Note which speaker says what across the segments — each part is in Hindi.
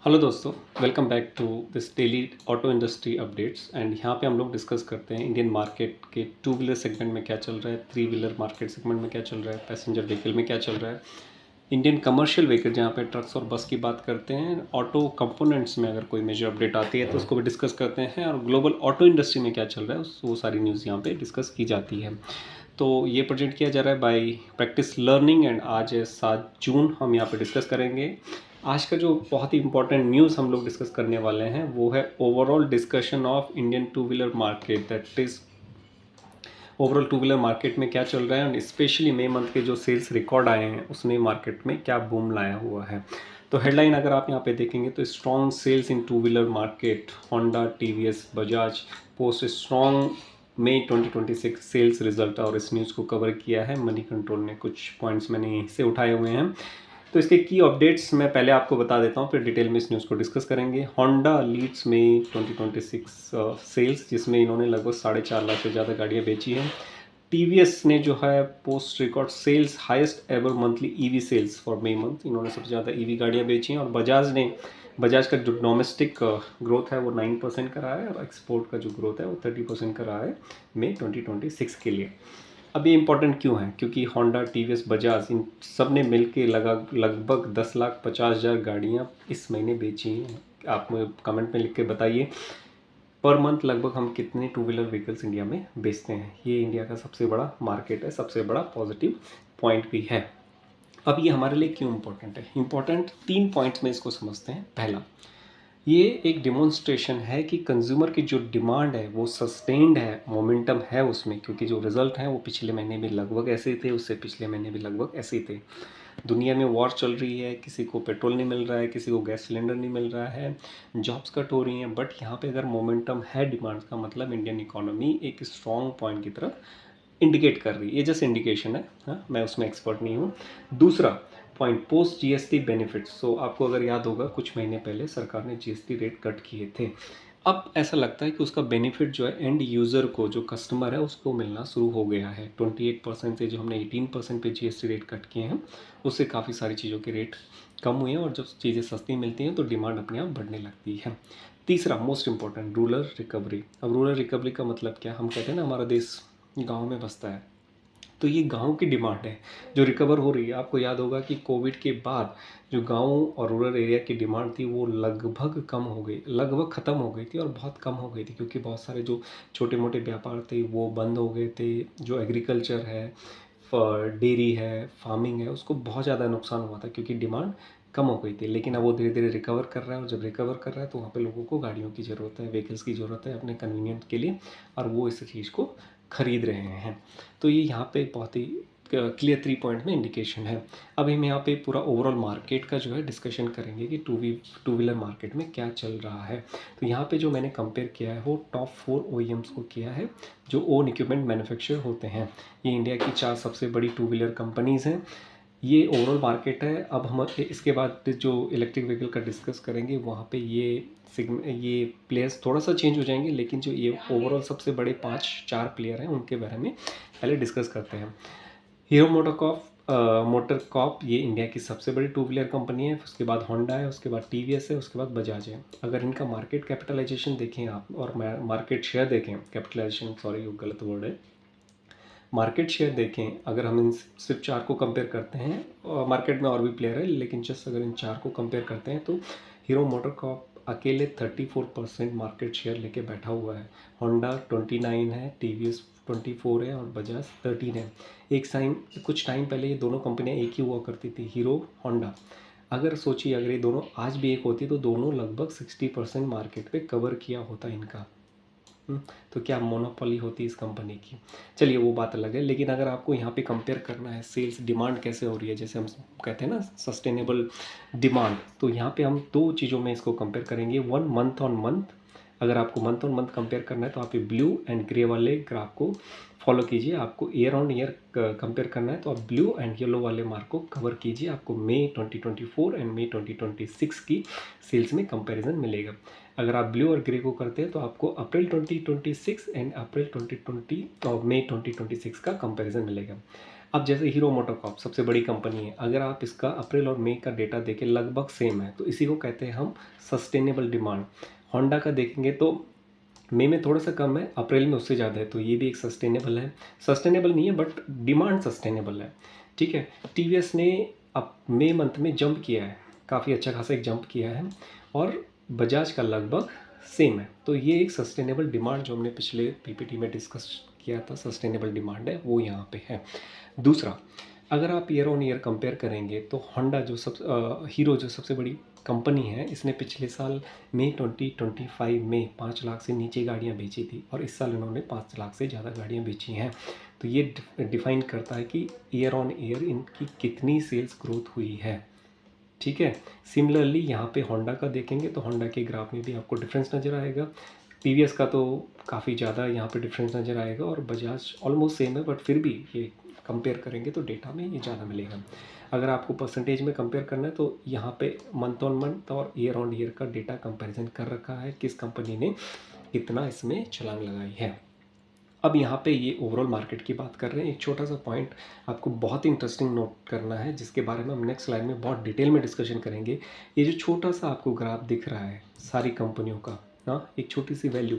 Speaker 1: हेलो दोस्तों, welcome back to this daily auto industry updates. And यहाँ पे हम लोग डिस्कस करते हैं इंडियन मार्केट के टू व्हीलर सेगमेंट में क्या चल रहा है, थ्री व्हीलर मार्केट सेगमेंट में क्या चल रहा है, पैसेंजर व्हीकल में क्या चल रहा है, इंडियन कमर्शियल व्हीकल जहाँ पे ट्रक्स और बस की बात करते हैं, ऑटो कंपोनेंट्स में अगर कोई मेजर अपडेट आती है तो उसको भी डिस्कस करते हैं, और ग्लोबल ऑटो इंडस्ट्री में क्या चल रहा है वो सारी न्यूज़ यहाँ पे डिस्कस की जाती है। तो ये प्रेजेंट किया जा रहा है बाय प्रैक्टिस लर्निंग, एंड आज है 7 जून। हम यहाँ पे डिस्कस करेंगे आज का जो बहुत ही इंपॉर्टेंट न्यूज़ हम लोग डिस्कस करने वाले हैं वो है overall discussion of Indian to wheeler market, that is overall to wheeler market में क्या चल रहा है, और स्पेशली मई मंथ के जो सेल्स रिकॉर्ड आए हैं उसने मार्केट में क्या बूम लाया हुआ है। तो हेडलाइन अगर आप यहाँ पे देखेंगे तो strong sales in two wheeler market, Honda, TVS, Bajaj post strong मई 2026 सेल्स रिजल्ट। और इस न्यूज़ को कवर किया है मनी कंट्रोल ने। कुछ पॉइंट्स मैंने यहीं से उठाए हुए हैं, तो इसके की अपडेट्स मैं पहले आपको बता देता हूँ, फिर डिटेल में इस न्यूज़ को डिस्कस करेंगे। होंडा लीड्स में 2026 सेल्स, जिसमें इन्होंने लगभग 4.5 लाख से ज़्यादा गाड़ियाँ बेची हैं। टीवीएस ने जो है post record sales, highest ever monthly EV sales for May month, इन्होंने सबसे ज़्यादा ईवी गाड़ियाँ बेची हैं। और बजाज का जो डोमेस्टिक ग्रोथ है वो 9% का रहा है, और एक्सपोर्ट का जो ग्रोथ है वो 30% का रहा है मई 2026 के लिए। अब ये इम्पोर्टेंट क्यों है? क्योंकि होंडा, टीवीएस, बजाज इन सब ने मिल के लगभग 10,50,000 गाड़ियाँ इस महीने बेची हैं। आप मुझे कमेंट में लिख के बताइए पर मंथ लगभग हम कितने टू व्हीलर व्हीकल्स इंडिया में बेचते हैं। ये इंडिया का सबसे बड़ा मार्केट है, सबसे बड़ा पॉजिटिव पॉइंट भी है। अब ये हमारे लिए क्यों इम्पोर्टेंट है? इम्पोर्टेंट 3 पॉइंट्स में इसको समझते हैं। पहला, ये एक डिमॉन्स्ट्रेशन है कि कंज्यूमर की जो डिमांड है वो सस्टेन्ड है, मोमेंटम है उसमें, क्योंकि जो रिजल्ट हैं वो पिछले महीने भी लगभग ऐसे ही थे, उससे पिछले महीने भी लगभग ऐसे ही थे। दुनिया में वॉर चल रही है, किसी को पेट्रोल नहीं मिल रहा है, किसी को गैस सिलेंडर नहीं मिल रहा है, जॉब्स कट हो रही हैं, बट यहाँ पे अगर मोमेंटम है डिमांड का, मतलब इंडियन इकोनॉमी एक स्ट्रॉन्ग पॉइंट की तरफ इंडिकेट कर रही है। ये जस्ट इंडिकेशन है, हाँ, मैं उसमें एक्सपर्ट नहीं हूँ। दूसरा पॉइंट, पोस्ट जीएसटी बेनिफिट्स। सो आपको अगर याद होगा कुछ महीने पहले सरकार ने जीएसटी रेट कट किए थे। अब ऐसा लगता है कि उसका बेनिफिट जो है एंड यूज़र को, जो कस्टमर है, उसको मिलना शुरू हो गया है। 28% से जो हमने 18% पे जीएसटी रेट कट किए हैं, उससे काफ़ी सारी चीज़ों के रेट कम हुए हैं, और जब चीज़ें सस्ती मिलती हैं तो डिमांड अपने आप बढ़ने लगती है। तीसरा मोस्ट इंपॉर्टेंट, रूरल रिकवरी। अब रूरल रिकवरी का मतलब क्या? हम कहते हैं ना हमारा देश गांव में बसता है, तो ये गांव की डिमांड है जो रिकवर हो रही है। आपको याद होगा कि कोविड के बाद जो गांव और रूरल एरिया की डिमांड थी वो लगभग कम हो गई, लगभग ख़त्म हो गई थी, और बहुत कम हो गई थी, क्योंकि बहुत सारे जो छोटे मोटे व्यापार थे वो बंद हो गए थे। जो एग्रीकल्चर है, डेयरी है, फार्मिंग है, उसको बहुत ज़्यादा नुकसान हुआ था, क्योंकि डिमांड कम हो गई थी। लेकिन अब वो धीरे धीरे रिकवर कर रहा है, और जब रिकवर कर रहा है तो वहाँ पे लोगों को गाड़ियों की ज़रूरत है, व्हीकल्स की ज़रूरत है अपने कन्वीनियंट के लिए, और वो इस चीज़ को खरीद रहे हैं। तो ये यहाँ पे बहुत ही क्लियर 3 पॉइंट में इंडिकेशन है। अब हम यहाँ पे पूरा ओवरऑल मार्केट का जो है डिस्कशन करेंगे कि टू व्हीलर मार्केट में क्या चल रहा है। तो यहाँ पे जो मैंने कंपेयर किया है वो टॉप 4 OEMs को किया है, जो ओन इक्विपमेंट मैन्युफैक्चर होते हैं। ये इंडिया की 4 सबसे बड़ी टू व्हीलर कंपनीज़ हैं। ये ओवरऑल मार्केट है। अब हम इसके बाद जो इलेक्ट्रिक व्हीकल का डिस्कस करेंगे वहाँ पे ये प्लेयर्स थोड़ा सा चेंज हो जाएंगे, लेकिन जो ये ओवरऑल सबसे बड़े 5-4 प्लेयर हैं उनके बारे में पहले डिस्कस करते हैं। हीरो मोटर कॉप ये इंडिया की सबसे बड़ी टू व्हीलर कंपनी है। उसके बाद होंडा है, उसके बाद टीवीएस है, उसके बाद बजाज है। अगर इनका मार्केट कैपिटलाइजेशन देखें आप, और मार्केट शेयर देखें, कैपिटलाइजेशन सॉरी वो गलत वर्ड है, मार्केट शेयर देखें, अगर हम इन सिर्फ 4 को कंपेयर करते हैं, और मार्केट में और भी प्लेयर है, लेकिन जस्ट अगर इन 4 को कंपेयर करते हैं तो हीरो मोटर कॉप अकेले 34% मार्केट शेयर लेके बैठा हुआ है। होंडा 29 है, टीवीएस 24 है, और बजाज 13 है। कुछ टाइम पहले ये दोनों कंपनियां एक ही हुआ करती थी, हीरो होंडा। अगर सोचिए, अगर ये दोनों आज भी एक होती तो दोनों लगभग 60% मार्केट पे कवर किया होता इनका। तो क्या मोनोपोली होती इस कंपनी की? चलिए वो बात अलग है। लेकिन अगर आपको यहाँ पे कंपेयर करना है सेल्स डिमांड कैसे हो रही है, जैसे हम कहते हैं ना सस्टेनेबल डिमांड, तो यहाँ पे हम 2 चीज़ों में इसको कंपेयर करेंगे। One, month on month. अगर आपको मंथ ऑन मंथ कंपेयर करना है तो आप ये ब्लू एंड ग्रे वाले ग्राफ को फॉलो कीजिए। आपको ईयर ऑन ईयर कंपेयर करना है तो आप ब्लू एंड येलो वाले मार्क को कवर कीजिए। आपको मई 2024 एंड मई 2026 की सेल्स में कंपैरिजन मिलेगा। अगर आप ब्लू और ग्रे को करते हैं तो आपको अप्रैल 2026 एंड अप्रैल 2020 और मई 2026 का कंपैरिजन मिलेगा। अब जैसे हीरो मोटोकॉर्प सबसे बड़ी कंपनी है, अगर आप इसका अप्रैल और मई का डेटा देखें लगभग सेम है, तो इसी को कहते हैं हम सस्टेनेबल डिमांड। होंडा का देखेंगे तो मई में थोड़ा सा कम है, अप्रैल में उससे ज़्यादा है, तो ये भी एक सस्टेनेबल है। सस्टेनेबल नहीं है बट डिमांड सस्टेनेबल है, ठीक है। टीवीएस ने अब मई मंथ में जंप किया है, काफ़ी अच्छा खासा एक जंप किया है, और बजाज का लगभग सेम है। तो ये एक सस्टेनेबल डिमांड जो हमने पिछले पीपीटी में डिस्कस किया था, सस्टेनेबल डिमांड है, वो यहाँ पे है। दूसरा, अगर आप ईयर ऑन ईयर कंपेयर करेंगे तो होंडा हीरो जो सबसे बड़ी कंपनी है, इसने पिछले साल मई 2025 में 5 लाख से नीचे गाड़ियाँ बेची थी, और इस साल इन्होंने 5 लाख से ज़्यादा गाड़ियाँ बेची हैं। तो ये डिफाइन करता है कि ईयर ऑन ईयर इनकी कितनी सेल्स ग्रोथ हुई है, ठीक है। सिमिलरली यहाँ पे होंडा का देखेंगे तो होंडा के ग्राफ में भी आपको डिफरेंस नज़र आएगा। टीवीएस का तो काफ़ी ज़्यादा यहाँ पे डिफरेंस नज़र आएगा, और बजाज ऑलमोस्ट सेम है, बट फिर भी ये कंपेयर करेंगे तो डेटा में ये ज़्यादा मिलेगा। अगर आपको परसेंटेज में कंपेयर करना है तो यहाँ पे मंथ ऑन मंथ और ईयर ऑन ईयर का डेटा कंपैरिजन कर रखा है, किस कंपनी ने कितना इसमें छलांग लगाई है। अब यहाँ पे ये ओवरऑल मार्केट की बात कर रहे हैं। एक छोटा सा पॉइंट आपको बहुत ही इंटरेस्टिंग नोट करना है, जिसके बारे में हम नेक्स्ट स्लाइड में बहुत डिटेल में डिस्कशन करेंगे। ये जो छोटा सा आपको ग्राफ दिख रहा है सारी कंपनियों का, हाँ, एक छोटी सी वैल्यू,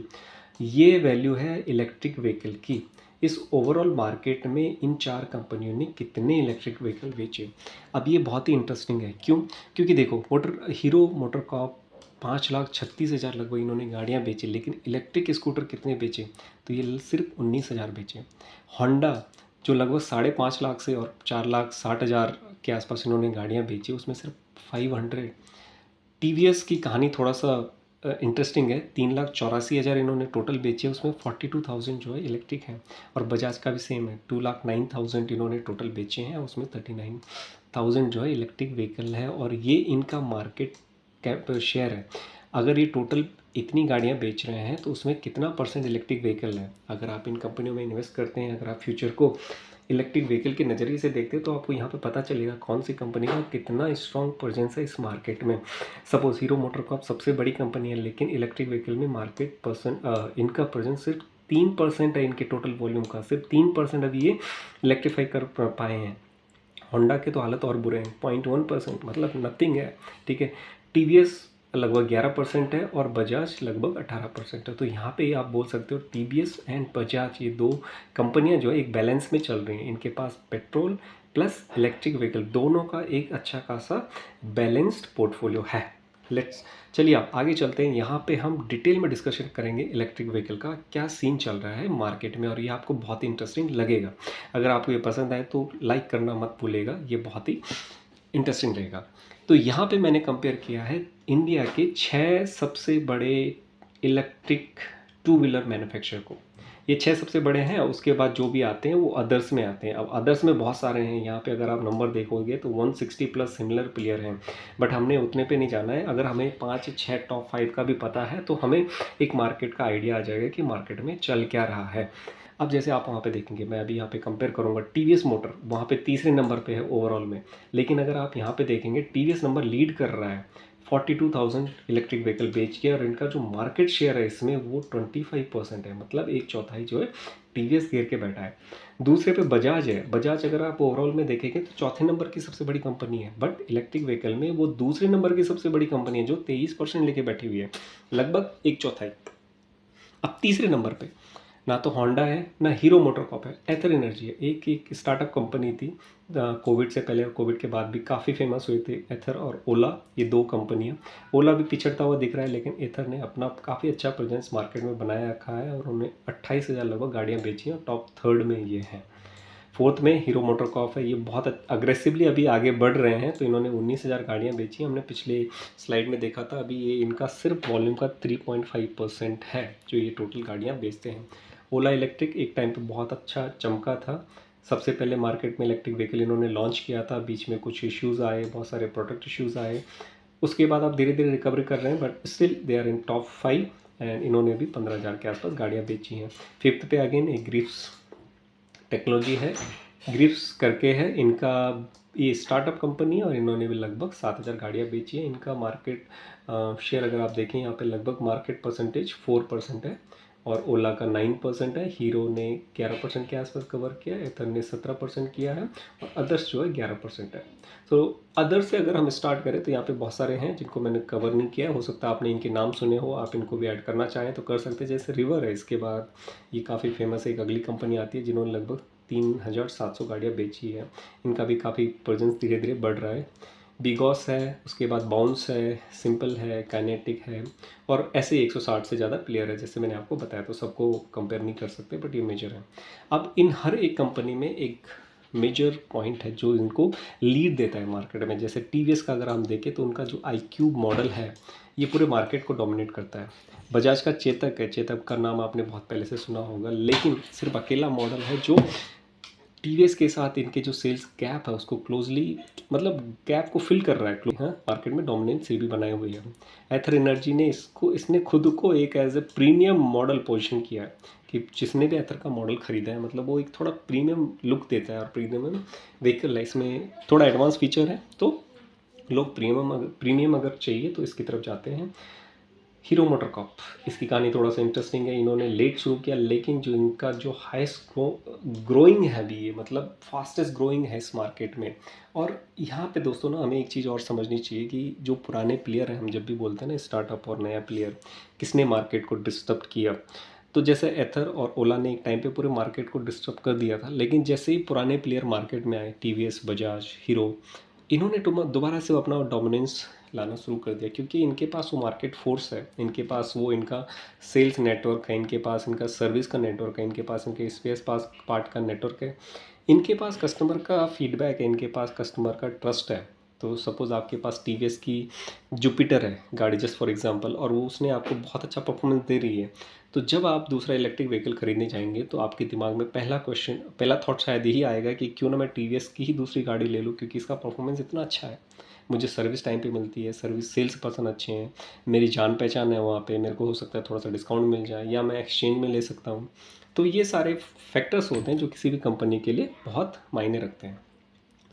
Speaker 1: ये वैल्यू है इलेक्ट्रिक व्हीकल की। इस ओवरऑल मार्केट में इन 4 कंपनियों ने कितने इलेक्ट्रिक व्हीकल बेचे। अब ये बहुत ही इंटरेस्टिंग है, क्यों? क्योंकि देखो, हीरो मोटरकॉर्प 5,36,000 लगभग इन्होंने गाड़ियाँ बेची, लेकिन इलेक्ट्रिक स्कूटर कितने बेचे? तो ये सिर्फ 19,000 बेचे। होंडा जो लगभग 5.5 लाख से और 4,60,000 के आसपास इन्होंने गाड़ियाँ बेची, उसमें सिर्फ 500। टीवीएस की कहानी थोड़ा सा इंटरेस्टिंग है, 3,84,000 इन्होंने टोटल बेचे, उसमें 42,000 जो है इलेक्ट्रिक है। और बजाज का भी सेम है, 2,09,000 इन्होंने टोटल बेचे हैं, उसमें 39,000 जो है इलेक्ट्रिक व्हीकल है, और ये इनका मार्केट कैप शेयर है। अगर ये टोटल इतनी गाड़ियाँ बेच रहे हैं तो उसमें कितना परसेंट इलेक्ट्रिक व्हीकल है। अगर आप इन कंपनियों में इन्वेस्ट करते हैं, अगर आप फ्यूचर को इलेक्ट्रिक व्हीकल के नज़रिए से देखते हैं, तो आपको यहाँ पे पता चलेगा कौन सी कंपनी का कितना स्ट्रॉन्ग प्रेजेंस है इस मार्केट में। सपोज हीरो मोटरकॉर्प सबसे बड़ी कंपनी है, लेकिन इलेक्ट्रिक व्हीकल में मार्केट इनका प्रेजेंस सिर्फ 3% है, इनके टोटल वॉल्यूम का सिर्फ 3% अभी ये इलेक्ट्रीफाई कर पाए हैं। होंडा के तो हालत और बुरे हैं, 0.1%, मतलब नथिंग है, ठीक है। टीवीएस लगभग 11% है, और बजाज लगभग 18% है। तो यहाँ पे आप बोल सकते हो टीवीएस एंड बजाज, ये दो कंपनियाँ जो है एक बैलेंस में चल रही हैं। इनके पास पेट्रोल प्लस इलेक्ट्रिक व्हीकल दोनों का एक अच्छा खासा बैलेंस्ड पोर्टफोलियो है। चलिए आप आगे चलते हैं। यहाँ पे हम डिटेल में डिस्कशन करेंगे इलेक्ट्रिक व्हीकल का क्या सीन चल रहा है मार्केट में, और ये आपको बहुत ही इंटरेस्टिंग लगेगा। अगर आपको ये पसंद आए तो लाइक करना मत भूलिएगा, ये बहुत ही इंटरेस्टिंग रहेगा। तो यहाँ पे मैंने कंपेयर किया है इंडिया के 6 सबसे बड़े इलेक्ट्रिक टू व्हीलर मैन्युफैक्चरर को। ये 6 सबसे बड़े हैं, उसके बाद जो भी आते हैं वो अदर्स में आते हैं। अब अदर्स में बहुत सारे हैं, यहाँ पे अगर आप नंबर देखोगे तो 160 प्लस सिमिलर प्लेयर हैं, बट हमने उतने पे नहीं जाना है। अगर हमें 5-6 टॉप 5 का भी पता है तो हमें एक मार्केट का आइडिया आ जाएगा कि मार्केट में चल क्या रहा है। अब जैसे आप वहाँ पे देखेंगे, मैं अभी यहाँ पे कंपेयर करूँगा, टीवीएस मोटर वहाँ पे तीसरे नंबर पे है ओवरऑल में, लेकिन अगर आप यहाँ पे देखेंगे टीवीएस नंबर लीड कर रहा है, 42,000 इलेक्ट्रिक व्हीकल बेच के, और इनका जो मार्केट शेयर है इसमें वो 25% है, मतलब 1/4 जो है टीवीएस घेर के बैठा है। दूसरे पे बजाज है। बजाज अगर आप ओवरऑल में देखेंगे तो चौथे नंबर की सबसे बड़ी कंपनी है, बट इलेक्ट्रिक व्हीकल में वो दूसरे नंबर की सबसे बड़ी कंपनी है जो 23% लेके बैठी हुई है, लगभग 1/4। अब तीसरे नंबर पे ना तो होंडा है ना हीरो मोटरकॉर्प है, एथर एनर्जी है। एक स्टार्टअप कंपनी थी, कोविड से पहले और कोविड के बाद भी काफ़ी फेमस हुए थे एथर और ओला, ये दो कंपनियां। ओला भी पिछड़ता हुआ दिख रहा है, लेकिन एथर ने अपना काफ़ी अच्छा प्रेजेंस मार्केट में बनाया रखा है, और उन्होंने 28,000 लगभग गाड़ियाँ बेची हैं, टॉप 3rd में ये हैं। 4th में हीरो मोटरकॉर्प है, ये बहुत अग्रेसिवली अभी आगे बढ़ रहे हैं, तो इन्होंने 19,000 गाड़ियाँ बेची। हमने पिछले स्लाइड में देखा था, अभी ये इनका सिर्फ वॉल्यूम का 3.5% है जो ये टोटल गाड़ियाँ बेचते हैं। ओला इलेक्ट्रिक एक टाइम पे बहुत अच्छा चमका था, सबसे पहले मार्केट में इलेक्ट्रिक व्हीकल इन्होंने लॉन्च किया था, बीच में कुछ इश्यूज़ आए, बहुत सारे प्रोडक्ट इश्यूज़ आए, उसके बाद आप धीरे धीरे रिकवरी कर रहे हैं, but still they are in top 5, and इन्होंने भी 15,000 के आसपास गाड़ियाँ बेची हैं। 5th पे अगेन एक ग्रिप्स टेक्नोलॉजी है, ग्रिप्स करके है इनका, ये स्टार्टअप कंपनी है, और इन्होंने भी लगभग 7,000 गाड़ियाँ बेची हैं। इनका मार्केट शेयर अगर आप देखें यहाँ पे लगभग मार्केट परसेंटेज 4% है, और ओला का 9% है, हीरो ने 11% के आसपास कवर किया है, एथर ने 17% किया है और अदर्स जो है 11% है। तो अदर से अगर हम स्टार्ट करें तो यहाँ पे बहुत सारे हैं जिनको मैंने कवर नहीं किया, हो सकता है आपने इनके नाम सुने हो, आप इनको भी ऐड करना चाहें तो कर सकते हैं। जैसे रिवर है, इसके बाद ये काफ़ी फेमस है, एक अगली कंपनी आती है जिन्होंने लगभग 3700 गाड़ियाँ बेची है, इनका भी काफ़ी प्रेजेंस धीरे धीरे बढ़ रहा है। बिगॉस है, उसके बाद बाउंस है, सिंपल है, काइनेटिक है और ऐसे ही 160 से ज़्यादा प्लेयर है जैसे मैंने आपको बताया, तो सबको कंपेयर नहीं कर सकते बट ये मेजर है। अब इन हर एक कंपनी में एक मेजर पॉइंट है जो इनको लीड देता है मार्केट में। जैसे टीवीएस का अगर हम देखें तो उनका जो iQube मॉडल है ये पूरे मार्केट को डोमिनेट करता है। बजाज का चेतक है, चेतक का नाम आपने बहुत पहले से सुना होगा, लेकिन सिर्फ अकेला मॉडल है जो टीवीएस के साथ इनके जो सेल्स गैप है उसको क्लोजली, मतलब गैप को फिल कर रहा है, हाँ मार्केट में डोमिनेंस ये भी बनाए हुए है। एथर एनर्जी ने इसने खुद को एक as a premium model position किया है कि जिसने भी एथर का मॉडल खरीदा है, मतलब वो एक थोड़ा प्रीमियम लुक देता है और प्रीमियम व्हीकल है, इसमें थोड़ा एडवांस फीचर है तो लोग प्रीमियम अगर चाहिए तो इसकी तरफ जाते हैं। हीरो मोटरकॉप, इसकी कहानी थोड़ा सा इंटरेस्टिंग है। इन्होंने लेट शुरू किया लेकिन जो इनका जो हाईएस्ट ग्रोइंग है भी, ये मतलब फास्टेस्ट ग्रोइंग है इस मार्केट में। और यहाँ पे दोस्तों ना हमें एक चीज़ और समझनी चाहिए कि जो पुराने प्लेयर हैं, हम जब भी बोलते हैं ना स्टार्टअप और नया प्लेयर, किसने मार्केट को डिस्टर्ब किया, तो जैसे एथर और ओला ने एक टाइम पे पूरे मार्केट को डिस्टर्ब कर दिया था, लेकिन जैसे ही पुराने प्लेयर मार्केट में आए, टीवीएस, बजाज, हीरो, इन्होंने दोबारा से अपना डोमिनेंस लाना शुरू कर दिया क्योंकि इनके पास वो मार्केट फोर्स है, इनके पास वो इनका सेल्स नेटवर्क है, इनके पास इनका सर्विस का नेटवर्क है, इनके पास इनके स्पेस पास पार्ट का नेटवर्क है, इनके पास कस्टमर का फीडबैक है, इनके पास कस्टमर का ट्रस्ट है। तो सपोज़ आपके पास टीवीएस की जुपिटर है गाड़ी जस्ट फॉर एग्जांपल, और वो उसने आपको बहुत अच्छा परफॉर्मेंस दे रही है, तो जब आप दूसरा इलेक्ट्रिक व्हीकल खरीदने जाएंगे तो आपके दिमाग में पहला थॉट शायद यही आएगा कि क्यों ना मैं टीवीएस की ही दूसरी गाड़ी ले लूँ क्योंकि इसका परफॉर्मेंस इतना अच्छा है, मुझे सर्विस टाइम पे मिलती है, सर्विस सेल्स पर्सन अच्छे हैं, मेरी जान पहचान है वहाँ पे, मेरे को हो सकता है थोड़ा सा डिस्काउंट मिल जाए या मैं एक्सचेंज में ले सकता हूँ। तो ये सारे फैक्टर्स होते हैं जो किसी भी कंपनी के लिए बहुत मायने रखते हैं।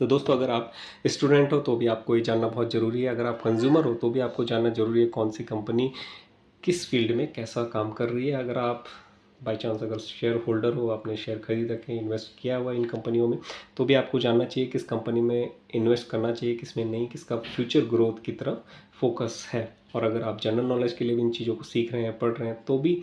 Speaker 1: तो दोस्तों अगर आप स्टूडेंट हो तो भी आपको ये जानना बहुत ज़रूरी है, अगर आप कंज्यूमर हो तो भी आपको जानना ज़रूरी है कौन सी कंपनी किस फील्ड में कैसा काम कर रही है। अगर आप बाई चांस अगर शेयर होल्डर हो, आपने शेयर खरीद रखे, इन्वेस्ट किया हुआ इन कंपनियों में, तो भी आपको जानना चाहिए किस कंपनी में इन्वेस्ट करना चाहिए, किस में नहीं, किसका फ्यूचर ग्रोथ की तरफ फोकस है। और अगर आप जनरल नॉलेज के लिए भी इन चीज़ों को सीख रहे हैं, पढ़ रहे हैं, तो भी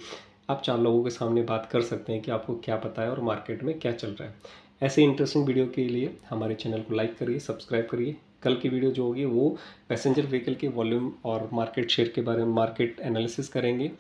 Speaker 1: आप 4 लोगों के सामने बात कर सकते हैं कि आपको क्या पता है और मार्केट में क्या चल रहा है। ऐसे इंटरेस्टिंग वीडियो के लिए हमारे चैनल को लाइक करिए, सब्सक्राइब करिए। कल की वीडियो जो होगी वो पैसेंजर व्हीकल के वॉल्यूम और मार्केट शेयर के बारे में मार्केट एनालिसिस करेंगे।